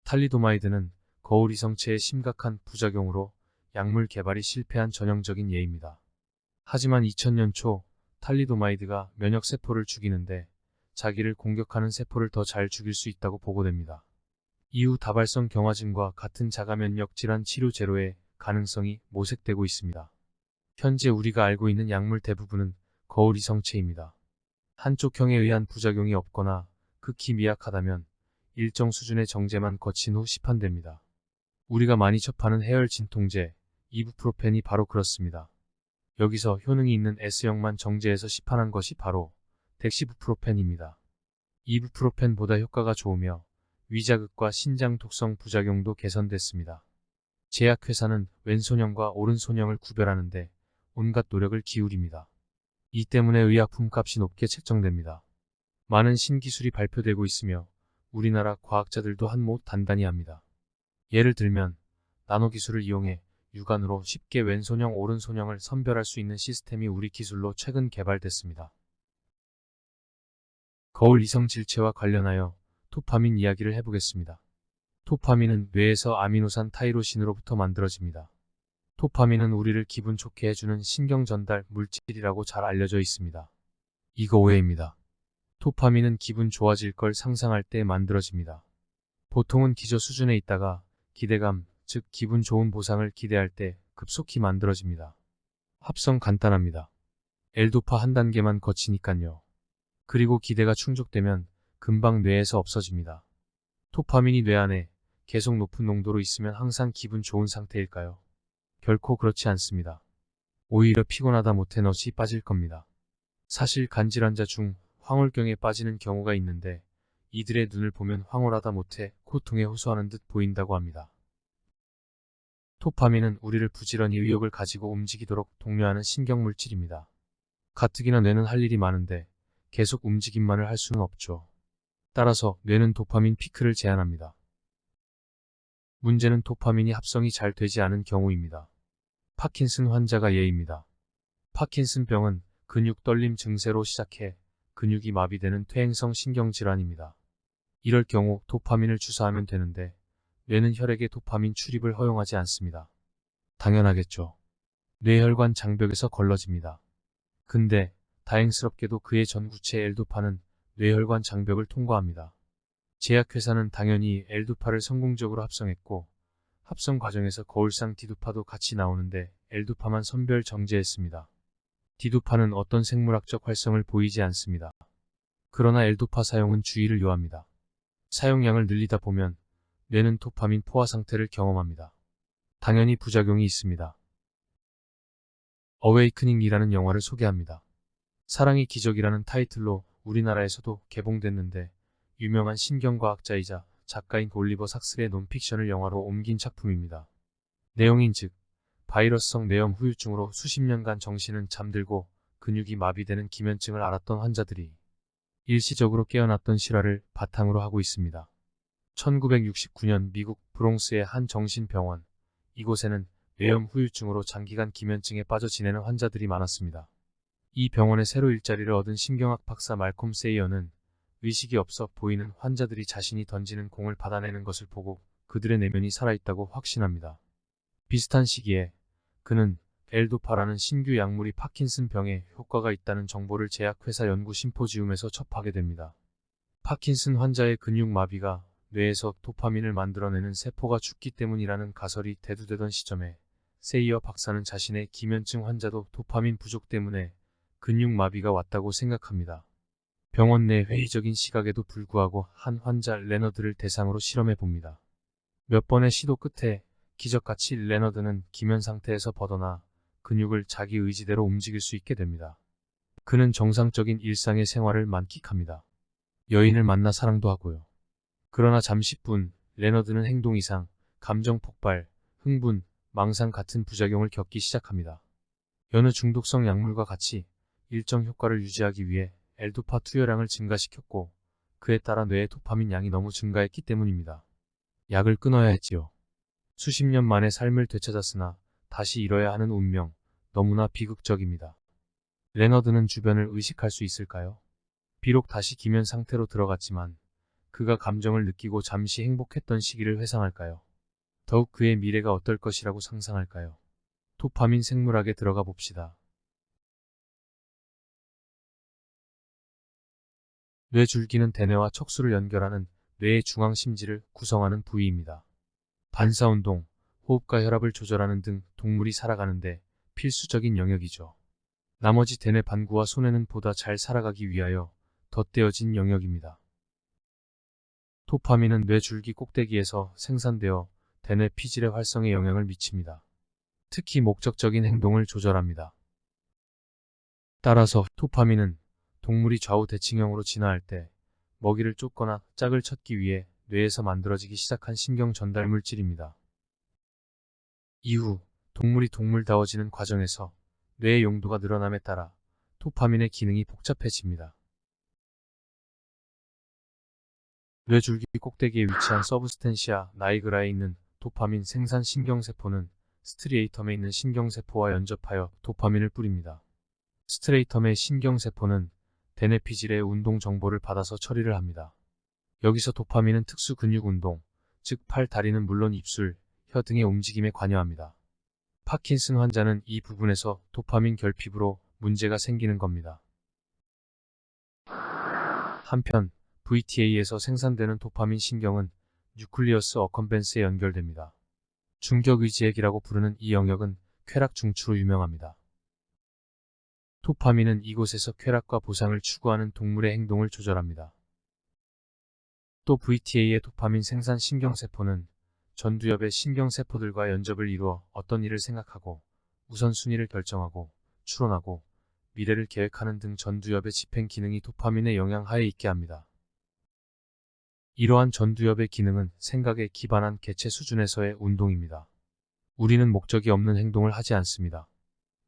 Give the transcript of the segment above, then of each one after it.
탈리도마이드는 거울 이성체의 심각한 부작용으로 약물 개발이 실패한 전형적인 예입니다. 하지만 2000년 초 탈리도마이드가 면역세포를 죽이는데 자기를 공격하는 세포를 더 잘 죽일 수 있다고 보고됩니다. 이후 다발성 경화증과 같은 자가면역 질환 치료 제로의 가능성이 모색되고 있습니다. 현재 우리가 알고 있는 약물 대부분은 거울 이성체입니다. 한쪽 형에 의한 부작용이 없거나 극히 미약하다면 일정 수준의 정제만 거친 후 시판됩니다. 우리가 많이 접하는 해열 진통제, 이부프로펜이 바로 그렇습니다. 여기서 효능이 있는 S형만 정제해서 시판한 것이 바로 덱시부프로펜입니다. 이부프로펜보다 효과가 좋으며 위자극과 신장 독성 부작용도 개선됐습니다. 제약회사는 왼손형과 오른손형을 구별하는데 온갖 노력을 기울입니다. 이 때문에 의약품 값이 높게 책정됩니다. 많은 신기술이 발표되고 있으며 우리나라 과학자들도 한몫 단단히 합니다. 예를 들면 나노기술을 이용해 육안으로 쉽게 왼손형, 오른손형을 선별할 수 있는 시스템이 우리 기술로 최근 개발됐습니다. 거울 이성 질체와 관련하여 도파민 이야기를 해보겠습니다. 도파민은 뇌에서 아미노산 타이로신으로부터 만들어집니다. 도파민은 우리를 기분 좋게 해주는 신경 전달 물질이라고 잘 알려져 있습니다. 이거 오해입니다. 도파민은 기분 좋아질 걸 상상할 때 만들어집니다. 보통은 기저 수준에 있다가 기대감, 즉 기분 좋은 보상을 기대할 때 급속히 만들어집니다. 합성 간단합니다. L도파 한 단계만 거치니깐요. 그리고 기대가 충족되면 금방 뇌에서 없어집니다. 도파민이 뇌 안에 계속 높은 농도로 있으면 항상 기분 좋은 상태일까요? 결코 그렇지 않습니다. 오히려 피곤하다 못해 넛이 빠질 겁니다. 사실 간질환자 중 황홀경에 빠지는 경우가 있는데 이들의 눈을 보면 황홀하다 못해 고통에 호소하는 듯 보인다고 합니다. 도파민은 우리를 부지런히 의욕을 가지고 움직이도록 독려하는 신경물질입니다. 가뜩이나 뇌는 할 일이 많은데 계속 움직임만을 할 수는 없죠. 따라서 뇌는 도파민 피크를 제한합니다. 문제는 도파민이 합성이 잘 되지 않은 경우입니다. 파킨슨 환자가 예입니다. 파킨슨병은 근육 떨림 증세로 시작해 근육이 마비되는 퇴행성 신경질환입니다. 이럴 경우 도파민을 주사하면 되는데 뇌는 혈액에 도파민 출입을 허용하지 않습니다. 당연하겠죠. 뇌혈관 장벽에서 걸러집니다. 근데 다행스럽게도 그의 전구체 L도파는 뇌혈관 장벽을 통과합니다. 제약회사는 당연히 L도파를 성공적으로 합성했고 합성 과정에서 거울상 D도파도 같이 나오는데 L도파만 선별 정제했습니다. D도파는 어떤 생물학적 활성을 보이지 않습니다. 그러나 L도파 사용은 주의를 요합니다. 사용량을 늘리다 보면 뇌는 도파민 포화 상태를 경험합니다. 당연히 부작용이 있습니다. 어웨이크닝이라는 영화를 소개합니다. 사랑이 기적이라는 타이틀로 우리나라에서도 개봉됐는데 유명한 신경과학자이자 작가인 올리버 삭슬의 논픽션을 영화로 옮긴 작품입니다. 내용인즉 바이러스성 뇌염 후유증으로 수십 년간 정신은 잠들고 근육이 마비되는 기면증을 앓았던 환자들이 일시적으로 깨어났던 실화를 바탕으로 하고 있습니다. 1969년 미국 브롱스의 한 정신병원, 이곳에는 뇌염 후유증으로 장기간 기면증에 빠져 지내는 환자들이 많았습니다. 이 병원에 새로 일자리를 얻은 신경학 박사 말콤 세이어는 의식이 없어 보이는 환자들이 자신이 던지는 공을 받아내는 것을 보고 그들의 내면이 살아있다고 확신합니다. 비슷한 시기에 그는 L도파라는 신규 약물이 파킨슨 병에 효과가 있다는 정보를 제약회사 연구 심포지움에서 접하게 됩니다. 파킨슨 환자의 근육 마비가 뇌에서 도파민을 만들어내는 세포가 죽기 때문이라는 가설이 대두되던 시점에 세이어 박사는 자신의 기면증 환자도 도파민 부족 때문에 근육 마비가 왔다고 생각합니다. 병원 내 회의적인 시각에도 불구하고 한 환자 레너드를 대상으로 실험해 봅니다. 몇 번의 시도 끝에 기적같이 레너드는 기면 상태에서 벗어나 근육을 자기 의지대로 움직일 수 있게 됩니다. 그는 정상적인 일상의 생활을 만끽합니다. 여인을 만나 사랑도 하고요. 그러나 잠시뿐 레너드는 행동 이상, 감정 폭발, 흥분, 망상 같은 부작용을 겪기 시작합니다. 여느 중독성 약물과 같이 일정 효과를 유지하기 위해 L도파 투여량을 증가시켰고 그에 따라 뇌의 도파민 양이 너무 증가했기 때문입니다. 약을 끊어야 했지요. 수십 년 만에 삶을 되찾았으나 다시 잃어야 하는 운명, 너무나 비극적입니다. 레너드는 주변을 의식할 수 있을까요? 비록 다시 기면 상태로 들어갔지만 그가 감정을 느끼고 잠시 행복했던 시기를 회상할까요? 더욱 그의 미래가 어떨 것이라고 상상할까요? 도파민 생물학에 들어가 봅시다. 뇌줄기는 대뇌와 척수를 연결하는 뇌의 중앙심지를 구성하는 부위입니다. 반사운동, 호흡과 혈압을 조절하는 등 동물이 살아가는데 필수적인 영역이죠. 나머지 대뇌 반구와 소뇌는 보다 잘 살아가기 위하여 덧대어진 영역입니다. 도파민은 뇌줄기 꼭대기에서 생산되어 대뇌 피질의 활성에 영향을 미칩니다. 특히 목적적인 행동을 조절합니다. 따라서 도파민은 동물이 좌우 대칭형으로 진화할 때 먹이를 쫓거나 짝을 찾기 위해 뇌에서 만들어지기 시작한 신경 전달 물질입니다. 이후 동물이 동물다워지는 과정에서 뇌의 용도가 늘어남에 따라 도파민의 기능이 복잡해집니다. 뇌줄기 꼭대기에 위치한 서브스텐시아 나이그라에 있는 도파민 생산 신경세포는 스트리에이텀에 있는 신경세포와 연접하여 도파민을 뿌립니다. 스트레이텀의 신경세포는 대뇌 피질의 운동 정보를 받아서 처리를 합니다. 여기서 도파민은 특수 근육 운동, 즉 팔, 다리는 물론 입술, 혀 등의 움직임에 관여합니다. 파킨슨 환자는 이 부분에서 도파민 결핍으로 문제가 생기는 겁니다. 한편 VTA에서 생산되는 도파민 신경은 뉴클리어스 어컴벤스에 연결됩니다. 중격의지액이라고 부르는 이 영역은 쾌락 중추로 유명합니다. 도파민은 이곳에서 쾌락과 보상을 추구하는 동물의 행동을 조절합니다. 또 VTA의 도파민 생산 신경세포는 전두엽의 신경세포들과 연접을 이루어 어떤 일을 생각하고 우선순위를 결정하고 추론하고 미래를 계획하는 등 전두엽의 집행 기능이 도파민의 영향하에 있게 합니다. 이러한 전두엽의 기능은 생각에 기반한 개체 수준에서의 운동입니다. 우리는 목적이 없는 행동을 하지 않습니다.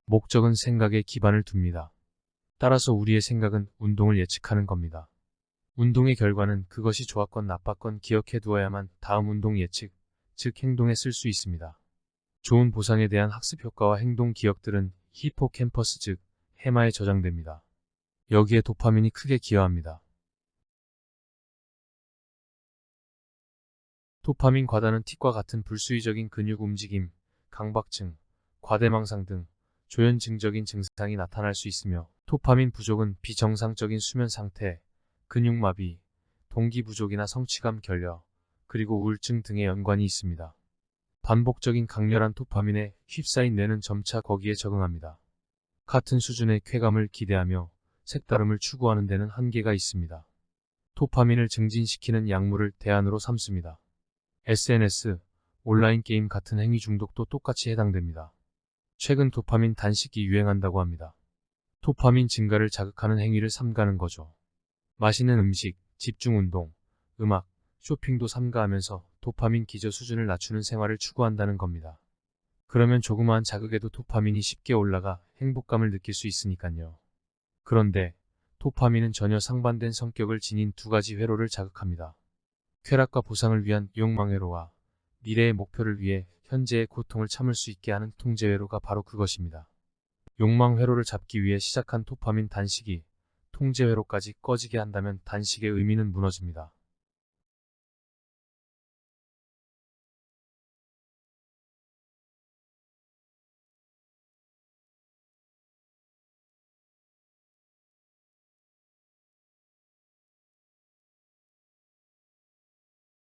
목적은 생각에 기반을 둡니다. 따라서 우리의 생각은 운동을 예측하는 겁니다. 운동의 결과는 그것이 좋았건 나빴건 기억해 두어야만 다음 운동 예측, 즉 행동에 쓸 수 있습니다. 좋은 보상에 대한 학습 효과와 행동 기억들은 히포캠퍼스 즉 해마에 저장됩니다. 여기에 도파민이 크게 기여합니다. 도파민 과다는 틱과 같은 불수의적인 근육 움직임, 강박증, 과대망상 등 조현증적인 증상이 나타날 수 있으며 도파민 부족은 비정상적인 수면 상태, 근육마비, 동기 부족이나 성취감 결여, 그리고 우울증 등의 연관이 있습니다. 반복적인 강렬한 도파민에 휩싸인 뇌는 점차 거기에 적응합니다. 같은 수준의 쾌감을 기대하며 색다름을 추구하는 데는 한계가 있습니다. 도파민을 증진시키는 약물을 대안으로 삼습니다. SNS, 온라인 게임 같은 행위 중독도 똑같이 해당됩니다. 최근 도파민 단식이 유행한다고 합니다. 도파민 증가를 자극하는 행위를 삼가는 거죠. 맛있는 음식, 집중운동, 음악, 쇼핑도 삼가하면서 도파민 기저 수준을 낮추는 생활을 추구한다는 겁니다. 그러면 조그마한 자극에도 도파민이 쉽게 올라가 행복감을 느낄 수 있으니까요. 그런데 도파민은 전혀 상반된 성격을 지닌 두 가지 회로를 자극합니다. 쾌락과 보상을 위한 욕망회로와 미래의 목표를 위해 현재의 고통을 참을 수 있게 하는 통제회로가 바로 그것입니다. 욕망회로를 잡기 위해 시작한 도파민 단식이 통제회로까지 꺼지게 한다면 단식의 의미는 무너집니다.